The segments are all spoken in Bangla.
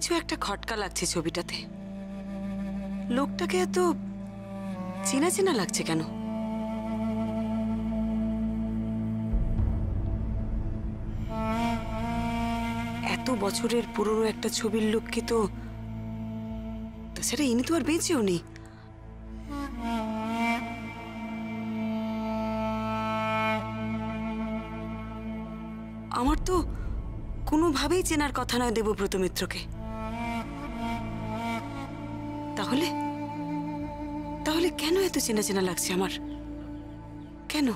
কিছু একটা খটকা লাগছে ছবিটাতে। লোকটাকে এত চেনা চেনা লাগছে কেন? এত বছরের পুরনো একটা ছবির লোককে তো, তাছাড়া ইনি তো আর বেঁচেও নেই। আমার তো কোনোভাবেই চেনার কথা নয় দেবব্রত মিত্রকে। তাহলে তাহলে কেন এত চেনা চেনা লাগছে আমার? কেন?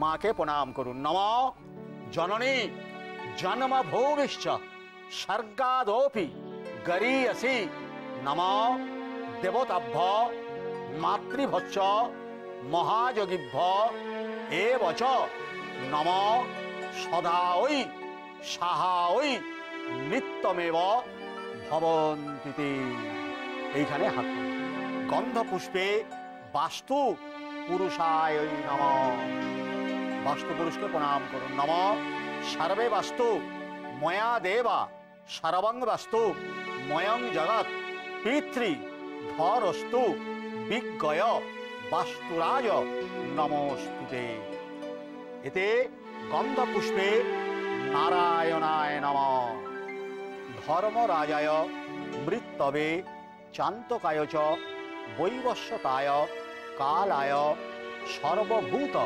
माँ के प्रणाम करूं। नमो जननी जन्म भूविश्च सर्गादोपि गरीयसी। नमो देवताभ्य मातृभ्यश्च महायोगिभ्य एवच। नमो सदायै साहायै नित्यमेव भवन्ति ते। এইখানে হাত গন্ধ পুষ্পে বাস্তু পুরুষায় নমঃ। वास्तु पुरुष को प्रणाम करो। नमो सर्वे वास्तु मया देवा सर्वंग वास्तु मयं जगत पितृ धरस्तु विज्ञय वास्तुराज नमोस्तुते। एते गंध पुष्पे नारायणाय नमः। धर्मराजाय मृतवे चान्तकाय च वैवस्वताय कालाय सर्वभूत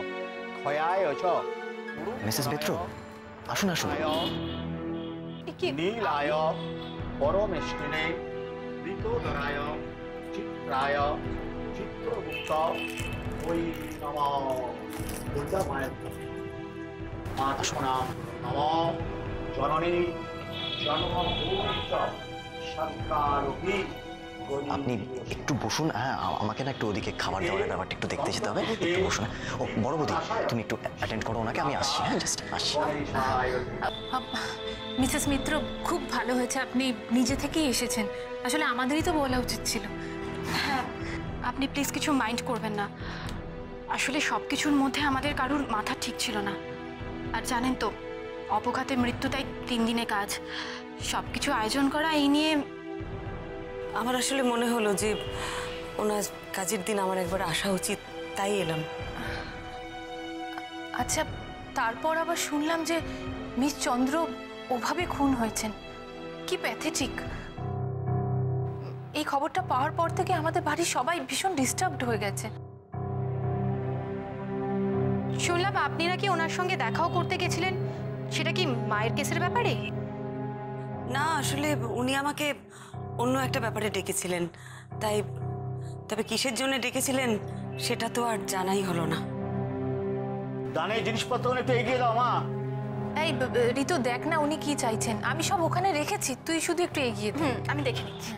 मिसेस मित्र আসুন আসুন। নীলায় পরমেষ্টিনে ঋতোধরায় চিত্রায় চিত্রগুপ্ত ওই নমঃ। দুর্গা মায়ের প্রণাম। নমঃ জননী জন্মভূমিশ্চ সংস্কারোপি। আপনি একটু বসুন। হ্যাঁ, আমাকে না একটু ওদিকে খাবার দাবারের ব্যাপারটা একটু দেখতে যেতে হবে। একটু বসুন। ও বড় বৌদি, তুমি একটু অ্যাটেন্ড করো ওনাকে, আমি আসছি। হ্যাঁ, জাস্ট আসছি। মিসেস মিত্র, খুব ভালো হয়েছে আপনি নিজে থেকেই এসেছেন। আসলে আমাদেরই তো বলা উচিত ছিল। হ্যাঁ, আপনি প্লিজ কিছু মাইন্ড করবেন না। আসলে সব কিছুর মধ্যে আমাদের কারুর মাথা ঠিক ছিল না। আর জানেন তো, অপঘাতে মৃত্যু তাই 3 দিনে কাজ। সব কিছু আয়োজন করা এই নিয়ে আমার আসলে মনে হলো যে ওনার কাজের দিন আমার একবার আসা উচিত, তাই এলাম। আচ্ছা, তারপর আবার শুনলাম যে মিস চন্দ্র ওভাবে খুন হয়েছেন। কি প্যাথেটিক। এই খবরটা পাওয়ার পর থেকে আমাদের বাড়ির সবাই ভীষণ ডিস্টার্বড হয়ে গেছে। শুনলাম আপনি নাকি ওনার সঙ্গে দেখাও করতে গেছিলেন। সেটা কি মায়ের কেসের ব্যাপারে? না, আসলে উনি আমাকে অন্য একটা ব্যাপারে ডেকেছিলেন। তাই তবে কিসের জন্য ডেকেছিলেন সেটা তো আর জানাই হলো না। দানের জিনিসপত্র একটু এগিয়ে দাও মা। এই ঋতু, দেখ না উনি কি চাইছেন। আমি সব ওখানে রেখেছি, তুই শুধু একটু এগিয়ে দে। আমি দেখে নিচ্ছি।